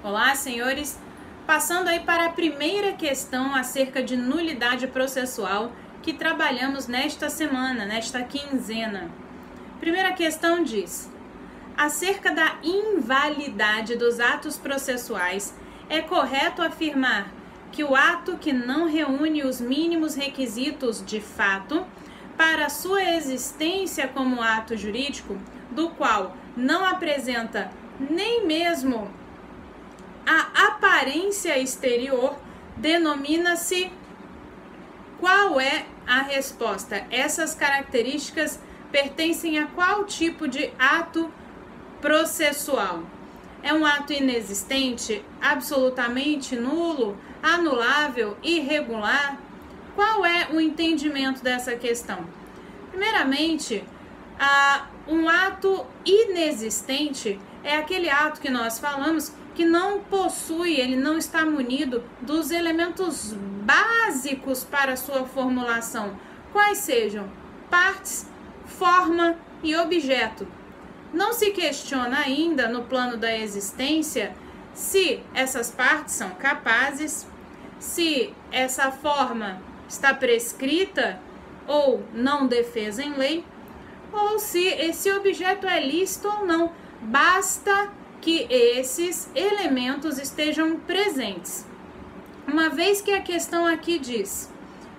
Olá, senhores. Passando aí para a primeira questão acerca de nulidade processual que trabalhamos nesta semana, nesta quinzena. Primeira questão diz: acerca da invalidade dos atos processuais, é correto afirmar que o ato que não reúne os mínimos requisitos de fato para sua existência como ato jurídico, do qual não apresenta nem mesmo a aparência exterior, denomina-se. Qual é a resposta? Essas características pertencem a qual tipo de ato processual? É um ato inexistente, absolutamente nulo, anulável, irregular? Qual é o entendimento dessa questão? Primeiramente, um ato inexistente é aquele ato que nós falamos que não possui, ele não está munido dos elementos básicos para sua formulação, quais sejam partes, forma e objeto. Não se questiona ainda no plano da existência se essas partes são capazes, se essa forma está prescrita ou não defesa em lei, ou se esse objeto é lícito ou não. Basta que esses elementos estejam presentes. Uma vez que a questão aqui diz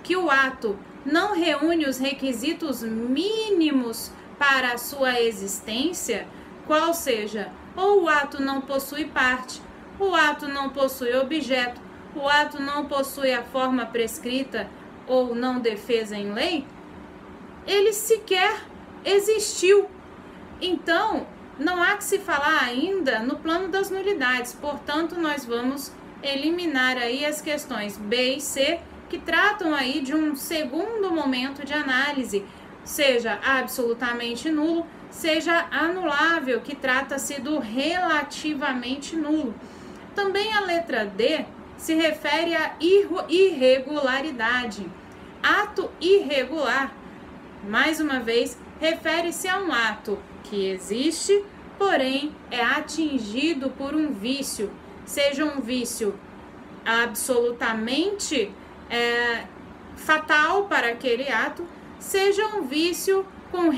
que o ato não reúne os requisitos mínimos para a sua existência, qual seja, ou o ato não possui parte, o ato não possui objeto, o ato não possui a forma prescrita ou não defesa em lei, ele sequer existiu. Então, não há que se falar ainda no plano das nulidades, portanto, nós vamos eliminar aí as questões B e C, que tratam aí de um segundo momento de análise, seja absolutamente nulo, seja anulável, que trata-se do relativamente nulo. Também a letra D se refere à irregularidade. Ato irregular, mais uma vez, refere-se a um ato que existe, porém é atingido por um vício, seja um vício absolutamente fatal para aquele ato, seja um vício com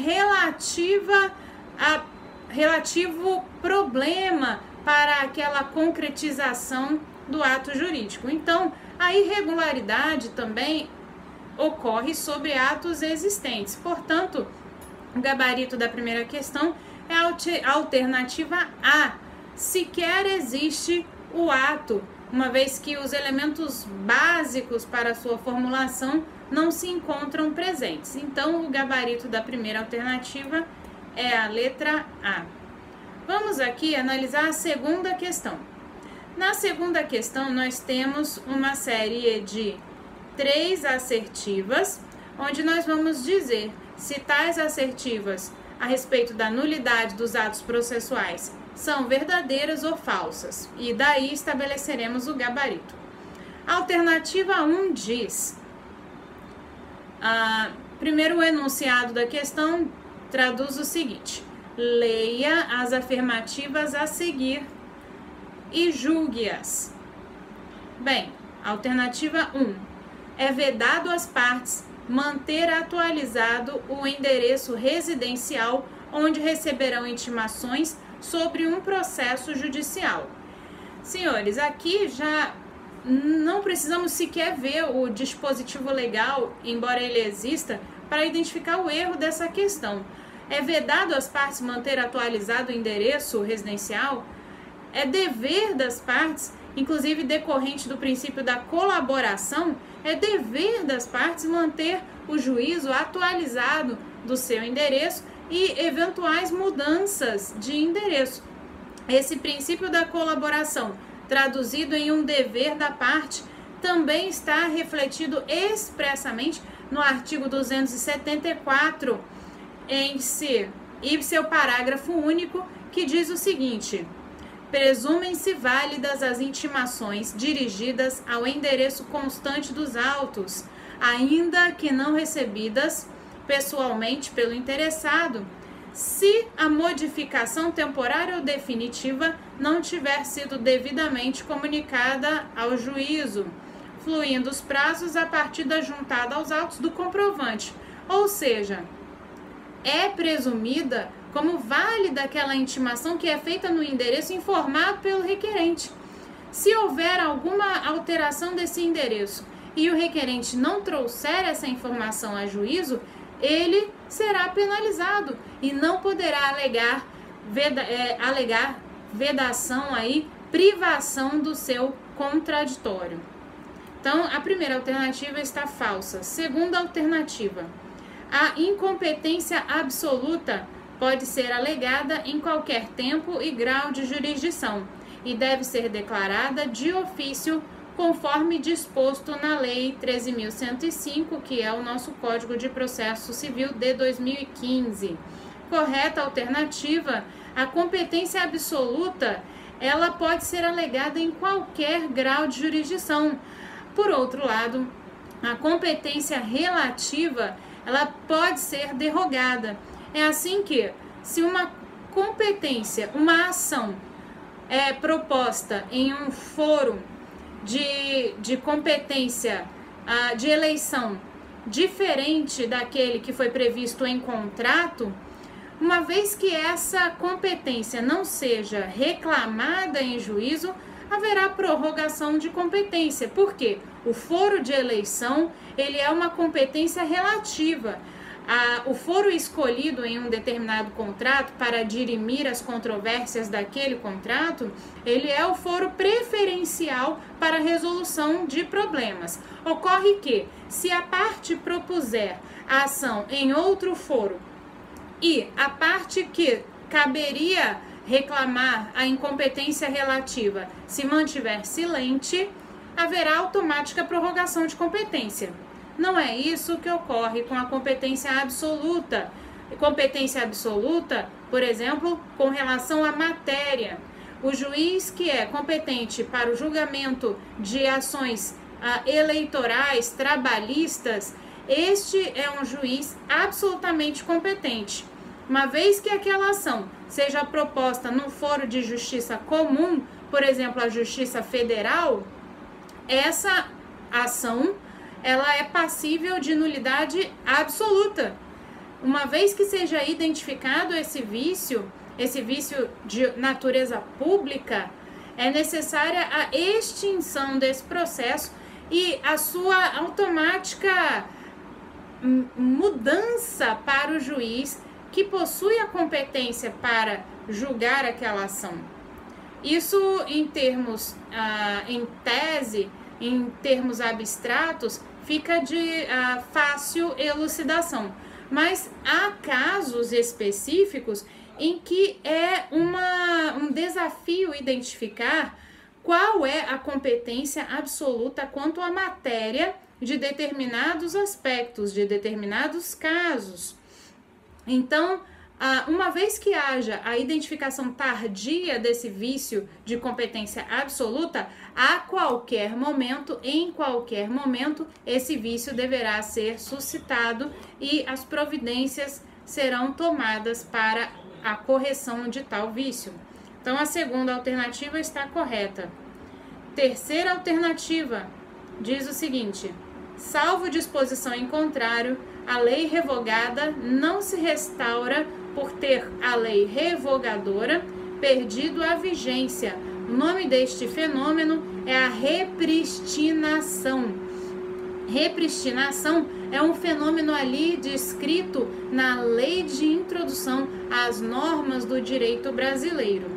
relativo problema para aquela concretização do ato jurídico. Então, a irregularidade também ocorre sobre atos existentes. Portanto, o gabarito da primeira questão é a alternativa A. Sequer existe o ato, uma vez que os elementos básicos para a sua formulação não se encontram presentes. Então, o gabarito da primeira alternativa é a letra A. Vamos aqui analisar a segunda questão. Na segunda questão, nós temos uma série de 3 assertivas, onde nós vamos dizer se tais assertivas a respeito da nulidade dos atos processuais são verdadeiras ou falsas, e daí estabeleceremos o gabarito. A alternativa 1 diz, primeiro o enunciado da questão traduz o seguinte: leia as afirmativas a seguir e julgue-as. Bem, alternativa 1, é vedado às partes manter atualizado o endereço residencial onde receberão intimações sobre um processo judicial. Senhores, aqui já não precisamos sequer ver o dispositivo legal, embora ele exista, para identificar o erro dessa questão. É vedado às partes manter atualizado o endereço residencial? É dever das partes, inclusive decorrente do princípio da colaboração, é dever das partes manter o juízo atualizado do seu endereço e eventuais mudanças de endereço. Esse princípio da colaboração, traduzido em um dever da parte, também está refletido expressamente no artigo 274 em si, e seu parágrafo único, que diz o seguinte: presumem-se válidas as intimações dirigidas ao endereço constante dos autos, ainda que não recebidas pessoalmente pelo interessado, se a modificação temporária ou definitiva não tiver sido devidamente comunicada ao juízo, fluindo os prazos a partir da juntada aos autos do comprovante. Ou seja, é presumida como válida aquela intimação que é feita no endereço informado pelo requerente. Se houver alguma alteração desse endereço e o requerente não trouxer essa informação a juízo, ele será penalizado e não poderá alegar vedação aí, privação do seu contraditório. Então, a primeira alternativa está falsa. Segunda alternativa, a incompetência absoluta pode ser alegada em qualquer tempo e grau de jurisdição e deve ser declarada de ofício conforme disposto na Lei 13.105, que é o nosso Código de Processo Civil de 2015. Correta alternativa, a competência absoluta, ela pode ser alegada em qualquer grau de jurisdição. Por outro lado, a competência relativa, ela pode ser derrogada. É assim que, se uma competência, uma ação é proposta em um foro de competência de eleição diferente daquele que foi previsto em contrato, uma vez que essa competência não seja reclamada em juízo, haverá prorrogação de competência. Por quê? O foro de eleição, ele é uma competência relativa. O foro escolhido em um determinado contrato para dirimir as controvérsias daquele contrato, ele é o foro preferencial para a resolução de problemas. Ocorre que, se a parte propuser a ação em outro foro e a parte que caberia reclamar a incompetência relativa se mantiver silente, haverá automática prorrogação de competência. Não é isso que ocorre com a competência absoluta. Competência absoluta, por exemplo, com relação à matéria. O juiz que é competente para o julgamento de ações eleitorais, trabalhistas, este é um juiz absolutamente competente. Uma vez que aquela ação seja proposta no foro de justiça comum, por exemplo, a Justiça Federal, essa ação ela é passível de nulidade absoluta. Uma vez que seja identificado esse vício de natureza pública, é necessária a extinção desse processo e a sua automática mudança para o juiz que possui a competência para julgar aquela ação. Isso em termos, em tese, em termos abstratos, fica de fácil elucidação. Mas há casos específicos em que é um desafio identificar qual é a competência absoluta quanto à matéria de determinados aspectos, de determinados casos. Então, uma vez que haja a identificação tardia desse vício de competência absoluta, a qualquer momento, em qualquer momento, esse vício deverá ser suscitado e as providências serão tomadas para a correção de tal vício. Então, a segunda alternativa está correta. Terceira alternativa diz o seguinte: salvo disposição em contrário, a lei revogada não se restaura por ter a lei revogadora perdido a vigência. O nome deste fenômeno é a repristinação. Repristinação é um fenômeno ali descrito na Lei de Introdução às Normas do Direito Brasileiro.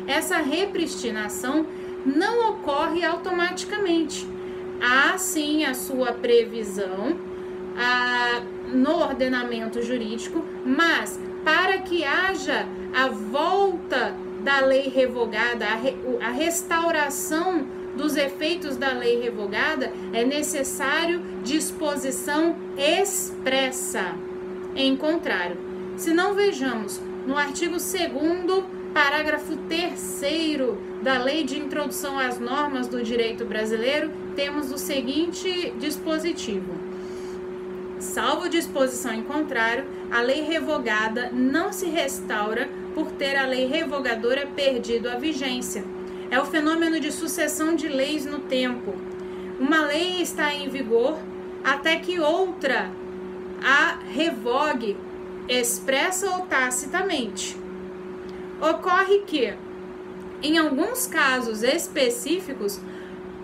Essa repristinação não ocorre automaticamente. Há sim a sua previsão no ordenamento jurídico, mas para que haja a volta da lei revogada, a restauração dos efeitos da lei revogada, é necessário disposição expressa. Em contrário, se não vejamos no artigo 2º, parágrafo 3º da Lei de Introdução às Normas do Direito Brasileiro, temos o seguinte dispositivo: Salvo disposição em contrário, a lei revogada não se restaura por ter a lei revogadora perdido a vigência. É o fenômeno de sucessão de leis no tempo. Uma lei está em vigor até que outra a revogue, expressa ou tacitamente. Ocorre que, em alguns casos específicos,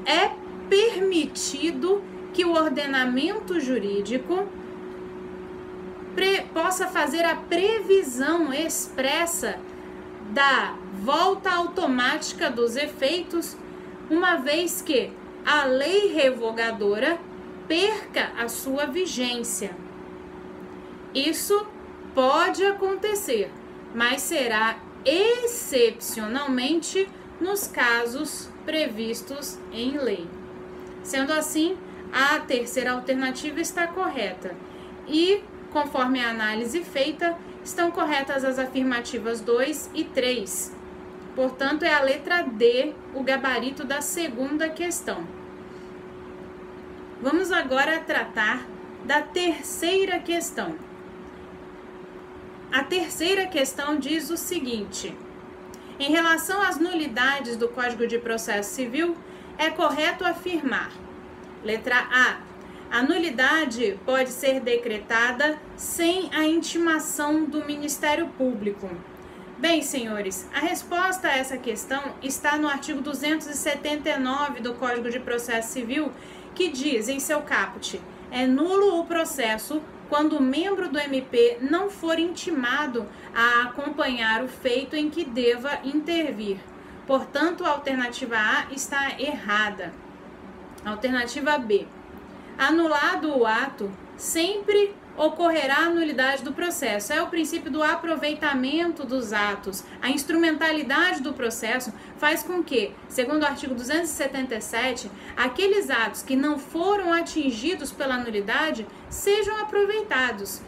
é permitido que o ordenamento jurídico possa fazer a previsão expressa da volta automática dos efeitos, uma vez que a lei revogadora perca a sua vigência. Isso pode acontecer, mas será excepcionalmente nos casos previstos em lei. Sendo assim, a terceira alternativa está correta e, conforme a análise feita, estão corretas as afirmativas 2 e 3. Portanto, é a letra D o gabarito da segunda questão. Vamos agora tratar da terceira questão. A terceira questão diz o seguinte: em relação às nulidades do Código de Processo Civil, é correto afirmar: letra A nulidade pode ser decretada sem a intimação do Ministério Público. Bem, senhores, a resposta a essa questão está no artigo 279 do Código de Processo Civil, que diz em seu caput: é nulo o processo quando o membro do MP não for intimado a acompanhar o feito em que deva intervir. Portanto, a alternativa A está errada. Alternativa B: anulado o ato, sempre ocorrerá a nulidade do processo. É o princípio do aproveitamento dos atos. A instrumentalidade do processo faz com que, segundo o artigo 277, aqueles atos que não foram atingidos pela nulidade sejam aproveitados.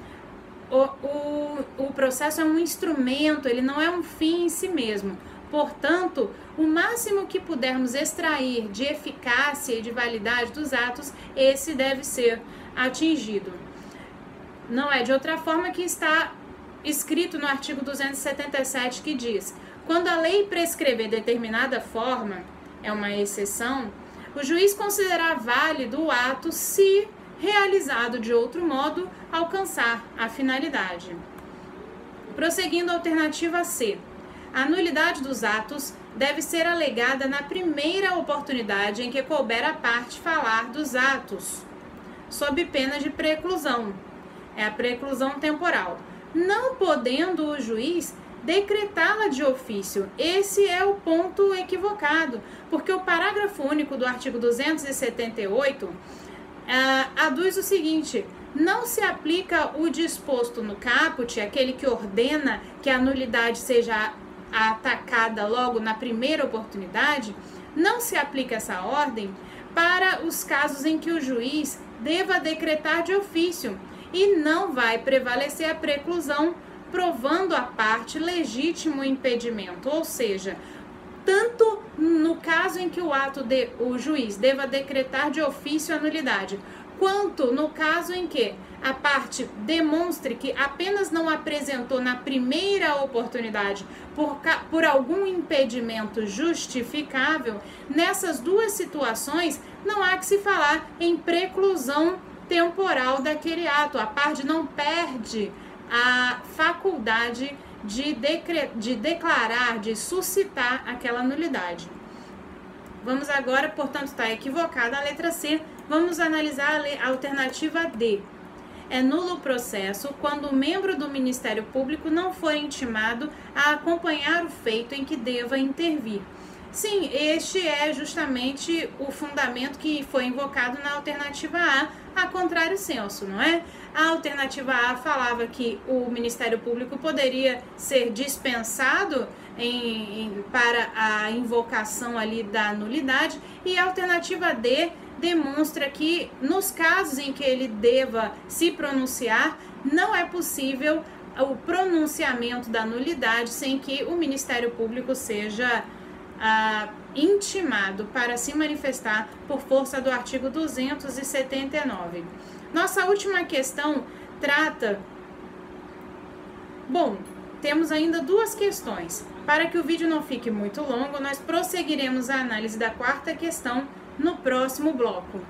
O processo é um instrumento, ele não é um fim em si mesmo. Portanto, o máximo que pudermos extrair de eficácia e de validade dos atos, esse deve ser atingido. Não é de outra forma que está escrito no artigo 277, que diz: quando a lei prescrever determinada forma, é uma exceção, o juiz considerar válido o ato se realizado de outro modo alcançar a finalidade. Prosseguindo, a alternativa C: a nulidade dos atos deve ser alegada na primeira oportunidade em que couber a parte falar dos atos, sob pena de preclusão. É a preclusão temporal. Não podendo o juiz decretá-la de ofício. Esse é o ponto equivocado, porque o parágrafo único do artigo 278 aduz o seguinte: não se aplica o disposto no caput, aquele que ordena que a nulidade seja atacada logo na primeira oportunidade, não se aplica essa ordem para os casos em que o juiz deva decretar de ofício, e não vai prevalecer a preclusão, provando a parte legítimo impedimento. Ou seja, tanto no caso em que o juiz deva decretar de ofício a nulidade, quanto no caso em que a parte demonstre que apenas não apresentou na primeira oportunidade por algum impedimento justificável, nessas duas situações não há que se falar em preclusão temporal daquele ato. A parte não perde a faculdade de declarar, de suscitar aquela nulidade. Vamos agora, portanto, está equivocada a letra C. Vamos analisar a alternativa D. É nulo o processo quando o membro do Ministério Público não for intimado a acompanhar o feito em que deva intervir. Sim, este é justamente o fundamento que foi invocado na alternativa A contrário senso, não é? A alternativa A falava que o Ministério Público poderia ser dispensado para a invocação ali da nulidade, e a alternativa D demonstra que nos casos em que ele deva se pronunciar, não é possível o pronunciamento da nulidade sem que o Ministério Público seja intimado para se manifestar por força do artigo 279. Nossa última questão trata... Bom, temos ainda duas questões. Para que o vídeo não fique muito longo, nós prosseguiremos a análise da quarta questão no próximo bloco.